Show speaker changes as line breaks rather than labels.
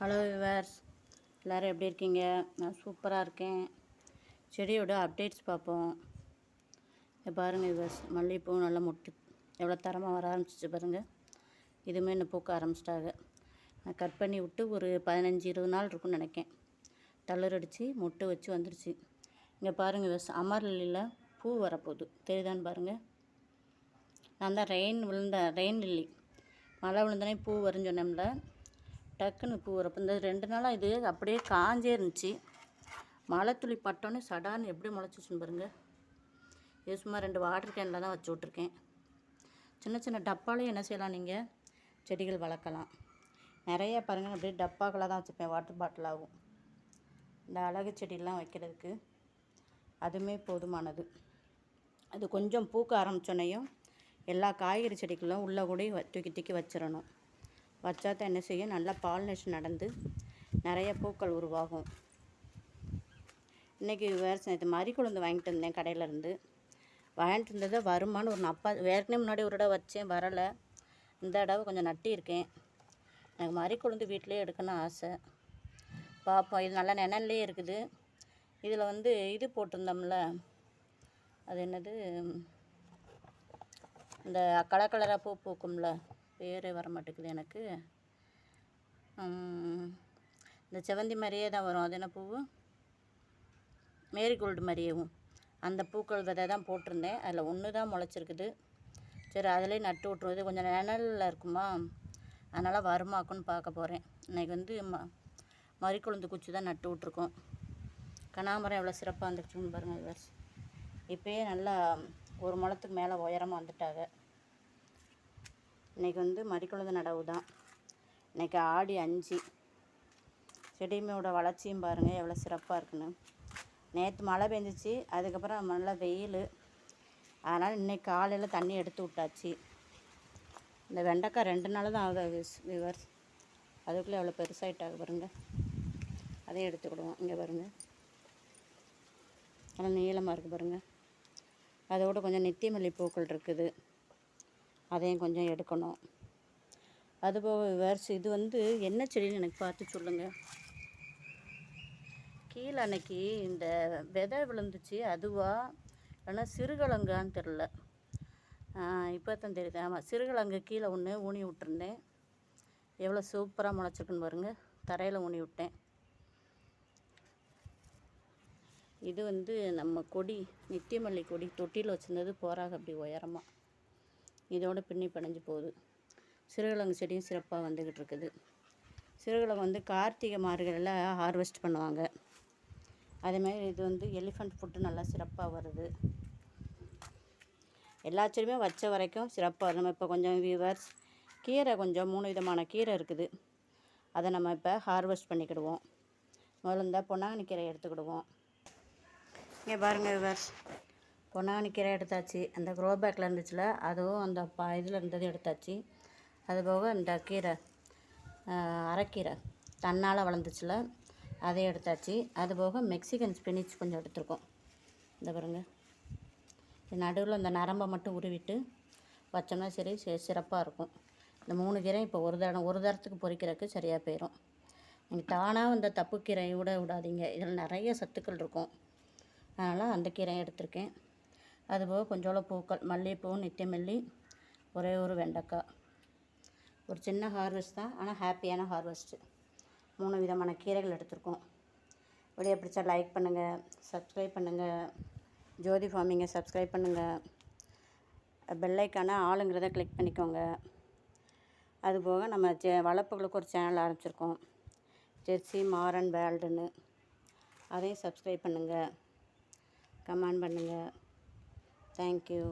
Hello viewers, எல்லோரும் எப்படி இருக்கீங்க? நான் சூப்பராக இருக்கேன். செடியோட அப்டேட்ஸ் பார்ப்போம். பாருங்கள் விவர்ஸ், மல்லிகைப்பூ நல்லா மொட்டு எவ்வளோ தரமாக வர ஆரம்பிச்சிச்சு பாருங்கள். இதுவுமே இன்னும் பூக்க ஆரம்பிச்சிட்டாங்க. நான் கட் பண்ணி விட்டு ஒரு 15-20 நாள் இருக்குன்னு நினைக்கேன். தளிர் அடித்து மொட்டு வச்சு வந்துடுச்சு. இங்கே பாருங்கள் விவர்ஸ், அமர்லியில் பூ வரப்போகுது, தெரியுதான்னு பாருங்கள். நான் தான் ரெயின் லில்லி மழை விழுந்தனே பூ வரும்னு சொன்னோம்ல, டக்குன்னு பூ வரப்போ இந்த 2 நாளாக இது அப்படியே காஞ்சே இருந்துச்சு. மழை துளி பட்டோன்னே சடான்னு எப்படி முளைச்சிச்சுன்னு பாருங்கள். இது சும்மா 2 வாட்டர் கேனில் தான் வச்சு விட்ருக்கேன். சின்ன சின்ன டப்பாலையும் என்ன செய்யலாம், நீங்கள் செடிகள் வளர்க்கலாம். நிறைய பாருங்கள், அப்படியே டப்பாக்களாக தான் வச்சுருப்பேன், வாட்டர் பாட்டிலாகும். இந்த அழகு செடியெலாம் வைக்கிறதுக்கு அதுவுமே போதுமானது. அது கொஞ்சம் பூக்க ஆரம்பித்தோன்னையும் எல்லா காய்கறி செடிகளும் உள்ளே கூட தூக்கி தூக்கி வச்சிடணும். வச்சா தான் என்ன செய்யும், நல்லா பாலினேஷன் நடந்து நிறைய பூக்கள் உருவாகும். இன்றைக்கி வேறு இது மறிக்குழுந்து வாங்கிட்டு வந்தேன் கடையிலேருந்து. வாங்கிட்டு இருந்ததை வருமானு ஒரு அப்பா ஏற்கனவே முன்னாடி ஒரு தடவை வச்சேன், வரலை. இந்த தடவை கொஞ்சம் நட்டியிருக்கேன். எனக்கு மறிக்குழுந்து வீட்டிலே எடுக்கணும்னு ஆசை. பார்ப்போம். இது நல்லா நிழல்லே இருக்குது. இதில் இது போட்டிருந்தோம்ல, அது என்னது, இந்த கலர் கலராக பூ பூக்கும்ல, பேரே வர மாட்டேங்குது எனக்கு. இந்த செவந்தி மாதிரியே தான் வரும். அது என்ன பூவு, மேரிகோல்டு மாதிரியேவும். அந்த பூக்கள் விதை தான் போட்டிருந்தேன். அதில் ஒன்று தான் முளைச்சிருக்குது. சரி, அதிலே நட்டு விட்ருவோம். இது கொஞ்சம் நிழலில் இருக்குமா, அதனால் வருமாக்குன்னு பார்க்க போகிறேன். இன்றைக்கி மறிக்குழுந்து குச்சி தான் நட்டு விட்ருக்கோம். கனகாம்பரம் எவ்வளோ சிறப்பாக வந்துருச்சுன்னு பாருங்கள் விவர்ஸ். இப்போயே நல்லா ஒரு முழத்துக்கு மேலே உயரமாக வந்துட்டாங்க. இன்றைக்கி மறிக்குழுந்து நடவு தான். இன்றைக்கி ஆடி 5. செடிமையோட வளர்ச்சியும் பாருங்கள் எவ்வளோ சிறப்பாக இருக்குன்னு. நேற்று மழை பெஞ்சிச்சு, அதுக்கப்புறம் நல்லா வெயில். அதனால் இன்றைக்கி காலையில் தண்ணி எடுத்து விட்டாச்சு. இந்த வெண்டைக்காய் 2 நாள் தான் ஆகுது விவர்ஸ். அதுக்குள்ளே எவ்வளோ பெருசாகிட்டாங்க பாருங்கள். அதையும் எடுத்துக்கிடுவோம். இங்கே பாருங்கள், நல்லா நீளமாக இருக்குது பாருங்கள். அதோடு கொஞ்சம் நித்திய மல்லி பூக்கள் இருக்குது, அதையும் கொஞ்சம் எடுக்கணும். அதுபோக விவர்ஸ், இது என்ன செடின்னு எனக்கு பார்த்து சொல்லுங்கள். கீழே அன்னைக்கு இந்த விதை விழுந்துச்சு, அதுவா இல்லைன்னா சிறுகிழங்கான்னு தெரில. இப்போ தான் தெரியுது. ஆமாம், சிறுகிழங்கு கீழே ஒன்று ஊனி விட்டுருந்தேன். எவ்வளோ சூப்பராக முளைச்சிருக்குன்னு பாருங்கள். தரையில் ஊனி விட்டேன். இது நம்ம கொடி, நித்தியமல்லி கொடி தொட்டியில் வச்சுருந்தது போறாக அப்படி உயரமாக. இதோட பின்னி பிணைஞ்சு போகுது. சிறுகிழங்கு செடியும் சிறப்பாக வந்துக்கிட்டு இருக்குது. சிறுகிழங்கு கார்த்திகை மார்கழியில் ஹார்வெஸ்ட் பண்ணுவாங்க. அதேமாதிரி இது எலிஃபண்ட் ஃபுட்டு நல்லா சிறப்பாக வருது. எல்லா செடியுமே வச்ச வரைக்கும் சிறப்பாக வரும். நம்ம இப்போ கொஞ்சம் வியூவர்ஸ், கீரை கொஞ்சம் 3 விதமான கீரை இருக்குது. அதை நம்ம இப்போ ஹார்வெஸ்ட் பண்ணிக்கிடுவோம். முதல்ல பொன்னாங்கண்ணி கீரை எடுத்துக்கிடுவோம். இங்கே பாருங்கள் விவர்ஸ், பொன்னாங்கண்ணி கீரை எடுத்தாச்சு. அந்த க்ரோ பேக்கில் இருந்துச்சுல, அதுவும் அந்த இதில் இருந்தது எடுத்தாச்சு. அதுபோக இந்த கீரை, அரைக்கீரை தன்னால் வளர்ந்துச்சுல, அதை எடுத்தாச்சு. அதுபோக மெக்சிகன் ஸ்பினிச் கொஞ்சம் எடுத்துருக்கோம். இந்த பாருங்கள், நடுவில் இந்த நரம்பை மட்டும் உருவிட்டு வச்சோம்னா சரி சிறப்பாக இருக்கும். இந்த 3 கீரை இப்போ ஒரு தரத்துக்கு பொரிக்கிறதுக்கு சரியாக போயிடும். நீங்கள் தானாக இந்த தப்பு கீரையை விடாதீங்க, இதில் நிறைய சத்துக்கள் இருக்கும். அதனால் அந்த கீரையும் எடுத்திருக்கேன். அதுபோக கொஞ்சோளவு பூக்கள், மல்லிகைப்பூ, நித்தியமல்லி, ஒரே ஒரு வெண்டைக்காய். ஒரு சின்ன ஹார்வெஸ்ட் தான், ஆனால் ஹாப்பியான ஹார்வெஸ்ட்டு. 3 விதமான கீரைகள் எடுத்திருக்கோம். வீடியோ பிடிச்சா லைக் பண்ணுங்கள், சப்ஸ்கிரைப் பண்ணுங்கள். ஜோதி ஃபார்மிங்கை சப்ஸ்கிரைப் பண்ணுங்கள். பெல்லைக்கான ஆளுங்கிறத கிளிக் பண்ணிக்கோங்க. அதுபோக நம்ம வளர்ப்புகளுக்கு ஒரு சேனல் ஆரம்பிச்சிருக்கோம், ஜெர்சி மாரன் வேர்ல்டுன்னு. அதையும் சப்ஸ்கிரைப் பண்ணுங்கள், கமெண்ட் பண்ணுங்கள். தேங்க்யூ.